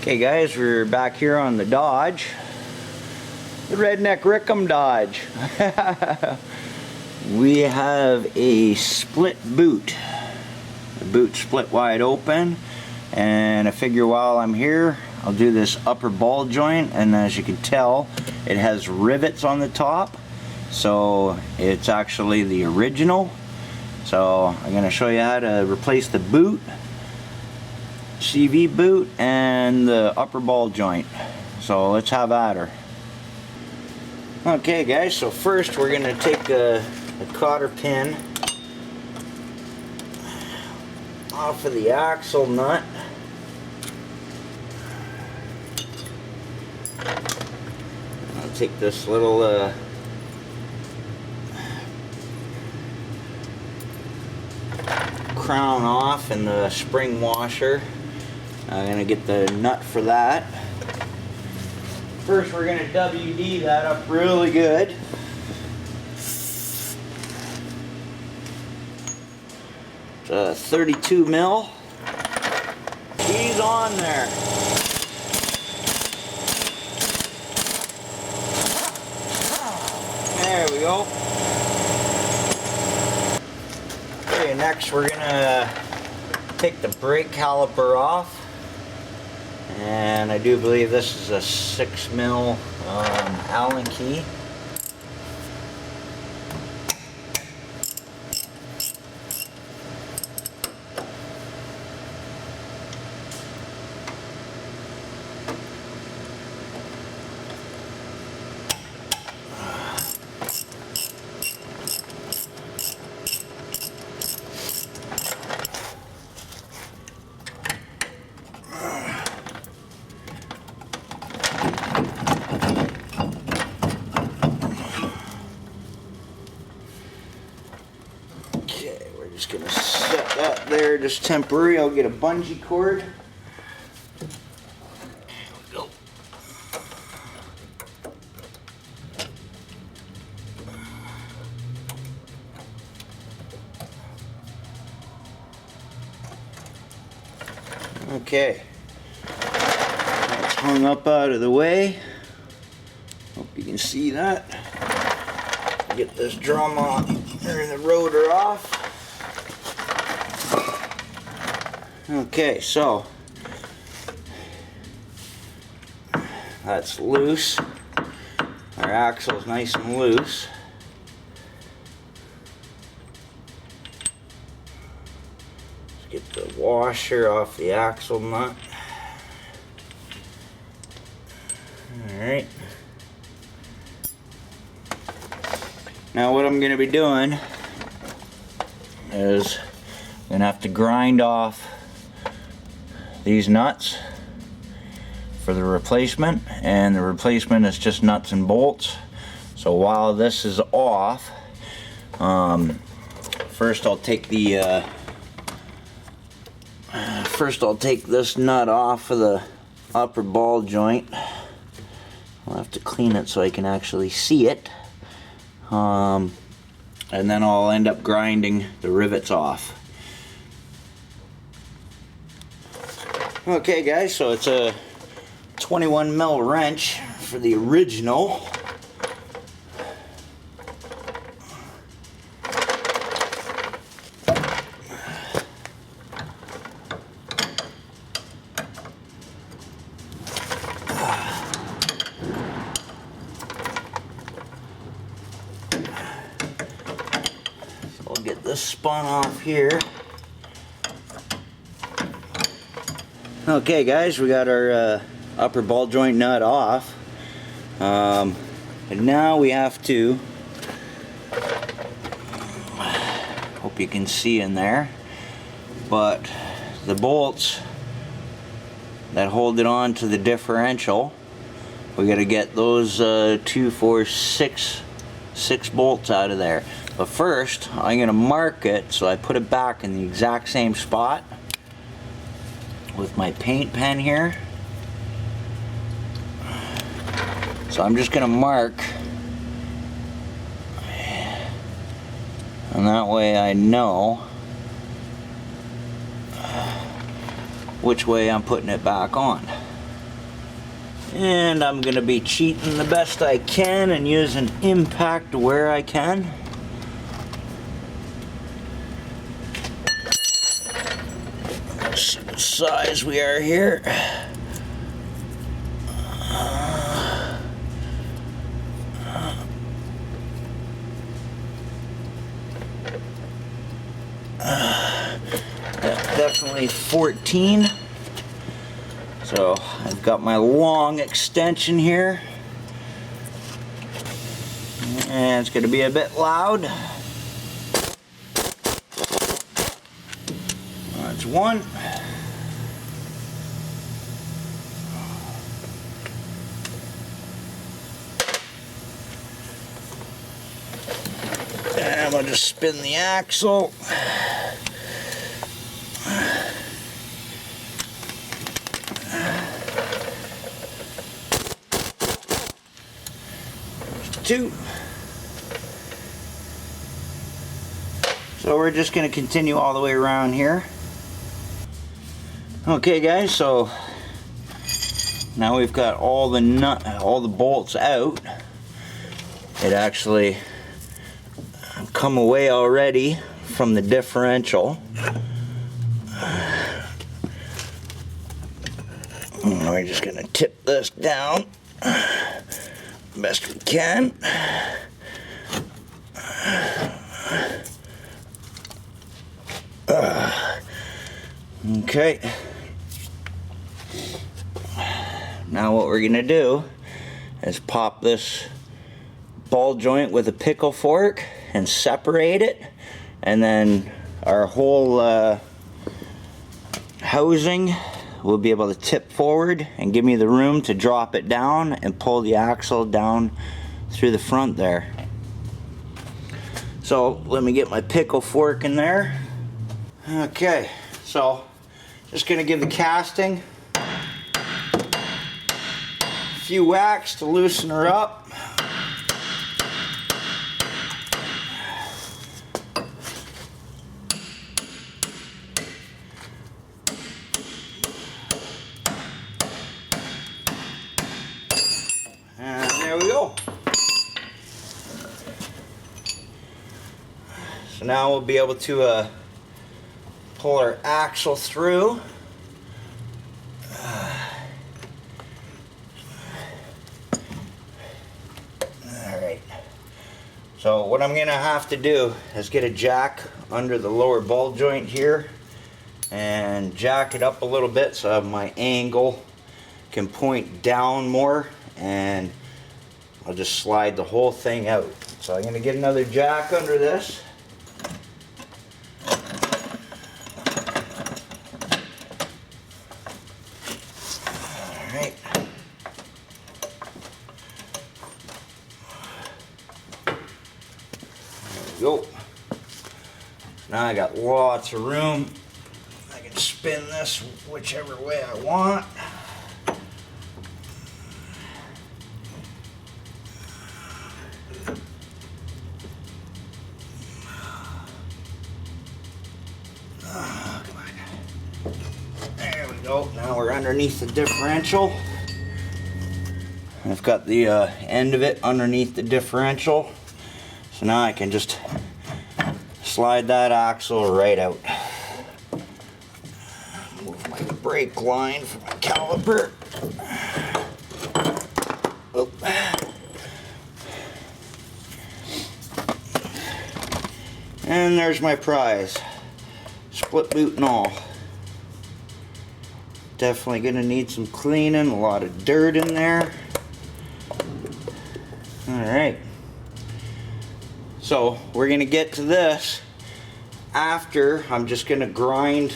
Okay guys, we're back here on the Dodge. The Redneck Rickum Dodge. We have a split boot. The boot split wide open, and I figure while I'm here I'll do this upper ball joint, and as you can tell it has rivets on the top, so it's actually the original. So I'm going to show you how to replace the boot, CV boot, and the upper ball joint. So let's have at her. Okay guys, so first we're going to take the cotter pin off of the axle nut. I'll take this little crown off and the spring washer. I'm going to get the nut for that. First we're going to WD that up really good. It's 32 mil. He's on there. There we go. Okay, next we're going to take the brake caliper off. And I do believe this is a 6 mil Allen key. Just gonna set that there just temporary. I'll get a bungee cord. There we go. Okay. That's hung up out of the way. Hope you can see that. Get this drum on, or the rotor off. Okay, so that's loose. Our axle's nice and loose. Let's get the washer off the axle nut. Alright. Now what I'm going to be doing is I'm going to have to grind off these nuts for the replacement, and the replacement is just nuts and bolts. So while this is off, first I'll take the this nut off of the upper ball joint. I'll have to clean it so I can actually see it, and then I'll end up grinding the rivets off. Okay guys, so it's a 21 mil wrench for the original. So I'll get this spun off here. Okay guys, we got our upper ball joint nut off, and now we have to, hope you can see in there, but the bolts that hold it on to the differential, we got to get those 2, 4, 6 bolts out of there. But first I'm going to mark it, so I put it back in the exact same spot with my paint pen here. So I'm just going to mark, and that way I know which way I'm putting it back on. And I'm gonna be cheating the best I can and using impact where I can. Size we are here. Definitely 14. So I've got my long extension here, and it's going to be a bit loud. That's one. And I'm going to just spin the axle. Two. So we're just going to continue all the way around here. Okay guys, so now we've got all the bolts out. It actually come away already from the differential. And we're just going to tip this down best we can. Okay. Now what we're gonna do is pop this ball joint with a pickle fork and separate it, and then our whole housing will be able to tip forward and give me the room to drop it down and pull the axle down through the front there. So let me get my pickle fork in there. Okay, so just gonna give the casting a few whacks to loosen her up. And there we go. So now we'll be able to pull our axle through. Alright. So what I'm going to have to do is get a jack under the lower ball joint here and jack it up a little bit so my angle can point down more, and I'll just slide the whole thing out. So I'm going to get another jack under this. Alright. There we go. Now I got lots of room. I can spin this whichever way I want. Now we're underneath the differential. I've got the end of it underneath the differential, so now I can just slide that axle right out. Move my brake line for my caliper. Oh. And there's my prize, split boot and all. Definitely gonna need some cleaning, a lot of dirt in there. Alright. So we're gonna get to this after I'm just gonna grind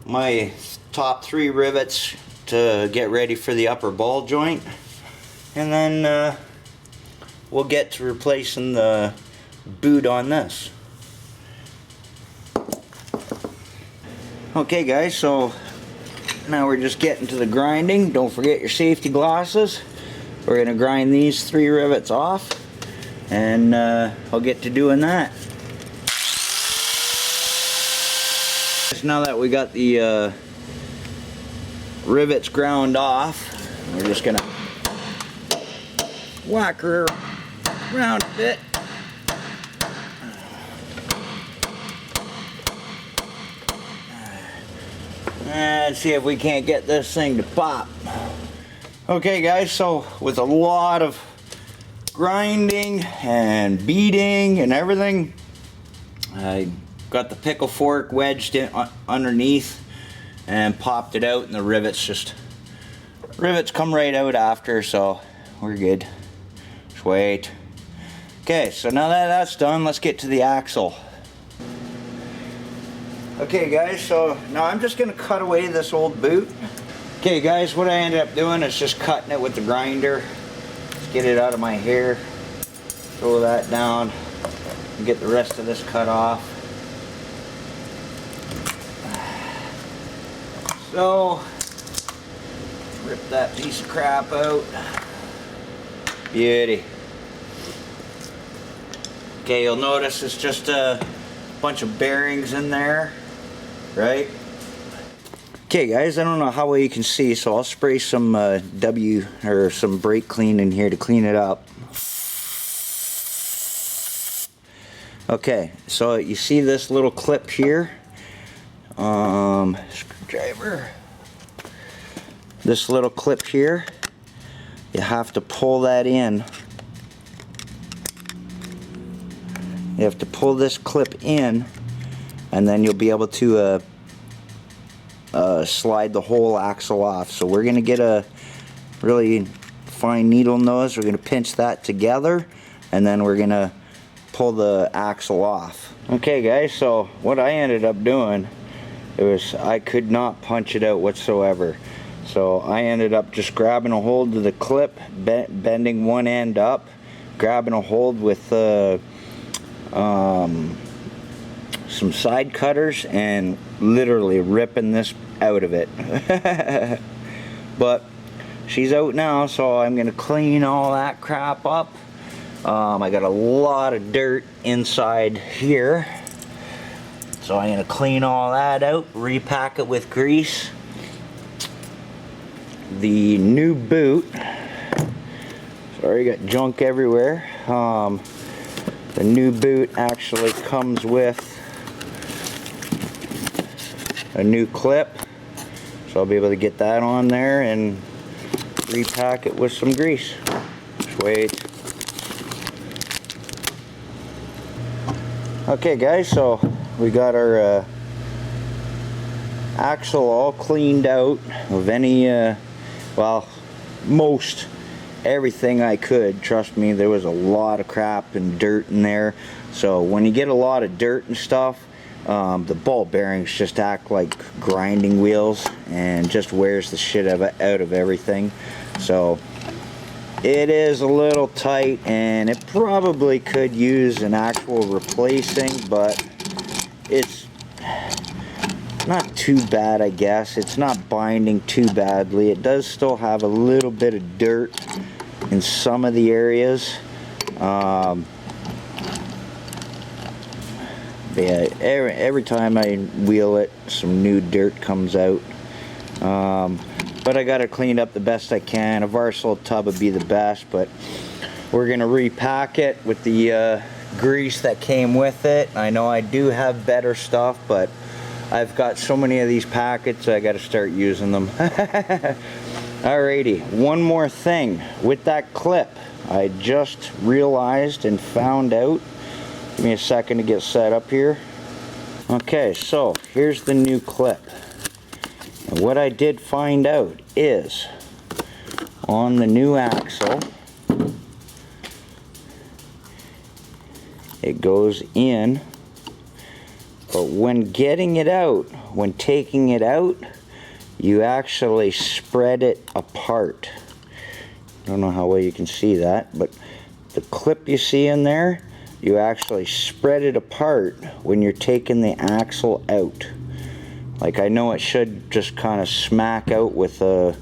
my top 3 rivets to get ready for the upper ball joint. And then we'll get to replacing the boot on this. Okay guys, so now we're just getting to the grinding. Don't forget your safety glasses. We're going to grind these 3 rivets off, and I'll get to doing that. Now that we got the rivets ground off, We're just gonna whack her around a bit. And see if we can't get this thing to pop. Okay guys, so with a lot of grinding and beating and everything, I got the pickle fork wedged in underneath and popped it out, and the rivets come right out after, so we're good. Just wait. Okay, so now that that's done, let's get to the axle. Okay guys, so now I'm just going to cut away this old boot. Okay guys, what I ended up doing is just cutting it with the grinder. Let's get it out of my hair. Throw that down and get the rest of this cut off. So, rip that piece of crap out. Beauty. Okay, you'll notice it's just a bunch of bearings in there. Right? Okay guys, I don't know how well you can see, so I'll spray some some brake clean in here to clean it up. Okay, so you see this little clip here? Screwdriver. This little clip here, you have to pull that in. You have to pull this clip in, and then you'll be able to slide the whole axle off. So we're going to get a really fine needle nose. We're going to pinch that together, and then we're going to pull the axle off. Okay guys, so what I ended up doing, I could not punch it out whatsoever. So I ended up just grabbing a hold of the clip, bending one end up, grabbing a hold with some side cutters and literally ripping this out of it. But she's out now, so I'm gonna clean all that crap up. I got a lot of dirt inside here, so I'm gonna clean all that out, repack it with grease. The new boot, sorry, got junk everywhere. The new boot actually comes with a new clip, so I'll be able to get that on there and repack it with some grease. Just wait. Okay guys, so we got our axle all cleaned out of any, well, most everything I could. Trust me, there was a lot of crap and dirt in there. So when you get a lot of dirt and stuff, the ball bearings just act like grinding wheels and just wears the shit out of everything. So it is a little tight, and it probably could use an actual replacing, but it's not too bad, I guess. It's not binding too badly. It does still have a little bit of dirt in some of the areas. Yeah, every time I wheel it, some new dirt comes out. But I got it cleaned up the best I can. A Varsol tub would be the best, but we're gonna repack it with the grease that came with it. I know I do have better stuff, but I've got so many of these packets, I gotta start using them. Alrighty, one more thing with that clip. I just realized and found out. Give me a second to get set up here. Okay, so here's the new clip. And what I did find out is on the new axle, it goes in, but when getting it out, when taking it out, you actually spread it apart. I don't know how well you can see that, but the clip you see in there, you actually spread it apart when you're taking the axle out. Like, I know it should just kind of smack out with a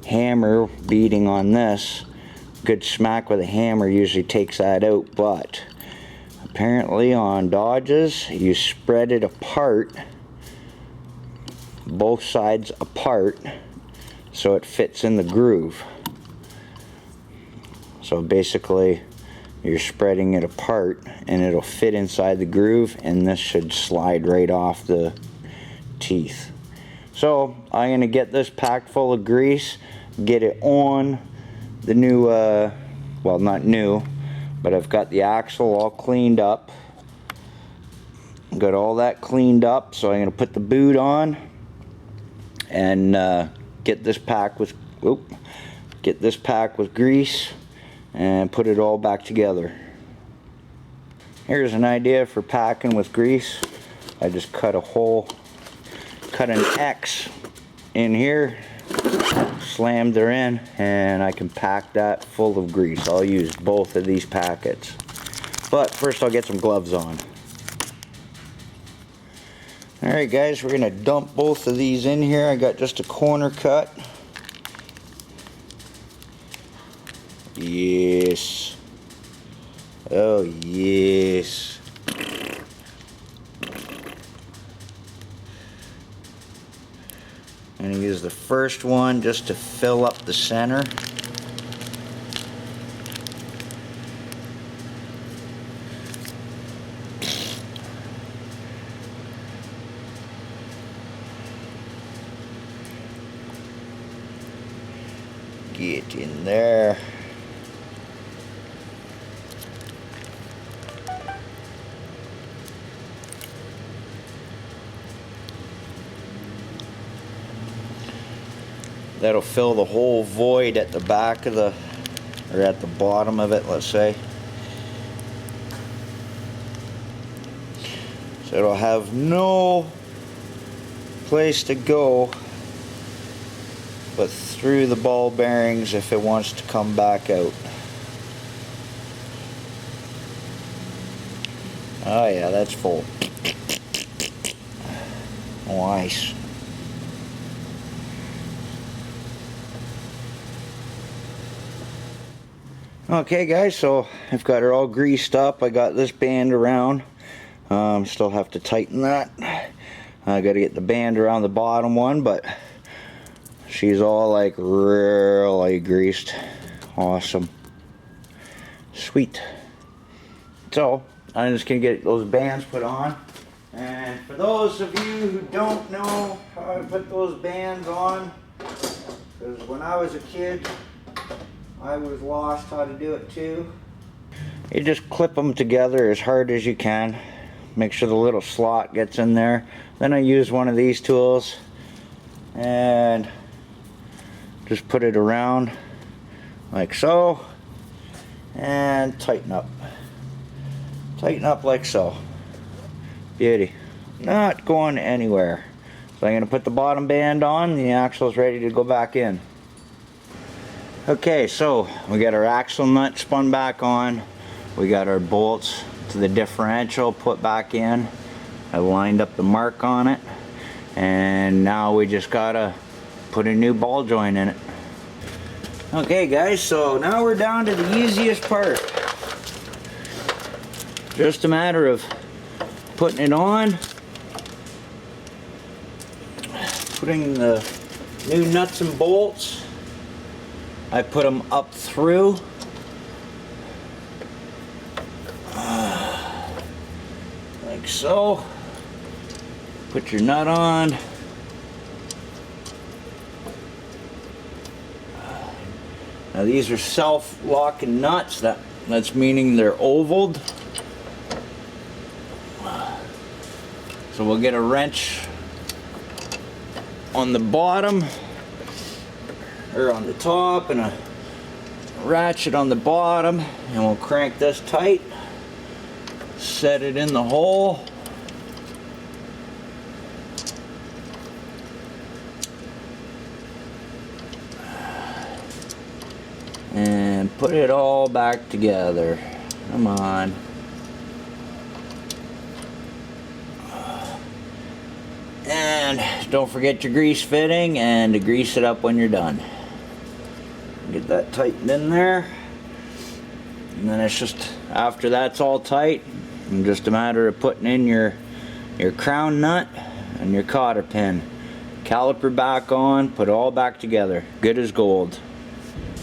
hammer beating on this. Good smack with a hammer usually takes that out, but apparently on Dodges, you spread it apart, both sides apart, so it fits in the groove. So basically you're spreading it apart and it'll fit inside the groove, and this should slide right off the teeth. So I'm going to get this packed full of grease, get it on the new, well, not new, but I've got the axle all cleaned up. Got all that cleaned up, so I'm going to put the boot on and get this packed with grease and put it all back together. Here's an idea for packing with grease. I just cut an X in here, slammed her in, and I can pack that full of grease. I'll use both of these packets, but first I'll get some gloves on. Alright guys, we're going to dump both of these in here. I got just a corner cut. Yes. Oh yes. I'm going to use the first one just to fill up the center. Get in there. That'll fill the whole void at the back of the, or at the bottom of it, let's say. So it'll have no place to go but through the ball bearings if it wants to come back out. Oh yeah, that's full. Nice. Okay guys, so I've got her all greased up. I got this band around. Still have to tighten that. I got to get the band around the bottom one, but she's all like really greased. Awesome. Sweet. So I'm just gonna get those bands put on. And for those of you who don't know how to put those bands on, because when I was a kid I was lost how to do it too. You just clip them together as hard as you can. Make sure the little slot gets in there. Then I use one of these tools and just put it around like so and tighten up. Tighten up like so. Beauty. Not going anywhere. So I'm going to put the bottom band on. The axle is ready to go back in. Okay, so we got our axle nut spun back on. We got our bolts to the differential put back in. I lined up the mark on it. And now we just gotta put a new ball joint in it. Okay guys, so now we're down to the easiest part. Just a matter of putting it on, putting the new nuts and bolts. I put them up through. Like so. Put your nut on. Now these are self-locking nuts. That's meaning they're ovaled. So we'll get a wrench on the bottom, or on the top, and a ratchet on the bottom, and we'll crank this tight, set it in the hole, and put it all back together. Come on. And don't forget your grease fitting and to grease it up when you're done. Get that tightened in there. And then it's just, after that's all tight, it's just a matter of putting in your crown nut and your cotter pin. caliper back on, put it all back together, good as gold.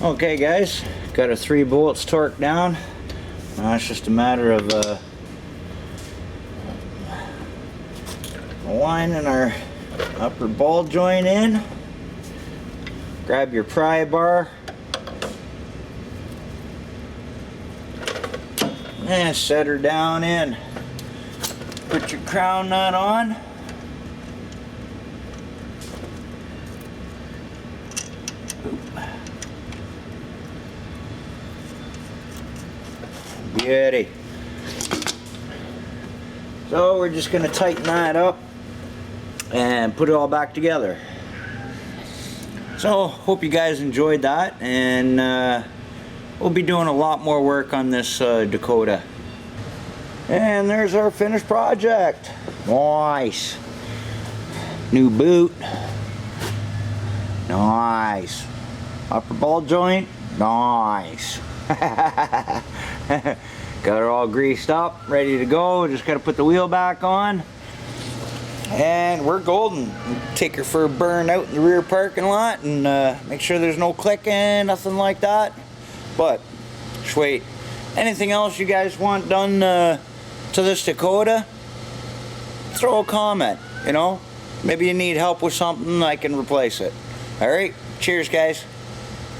Okay guys, got our 3 bolts torqued down. Now it's just a matter of aligning our upper ball joint in. Grab your pry bar and set her down in. Put your crown nut on. Beauty. So we're just going to tighten that up and put it all back together. So hope you guys enjoyed that, and we'll be doing a lot more work on this Dakota. And there's our finished project. Nice. New boot. Nice. Upper ball joint. Nice. Got her all greased up, ready to go. Just got to put the wheel back on. And we're golden. Take her for a burn out in the rear parking lot and make sure there's no clicking, nothing like that. But, sweet. Anything else you guys want done to this Dakota? Throw a comment, you know. Maybe you need help with something, I can replace it. Alright, cheers guys.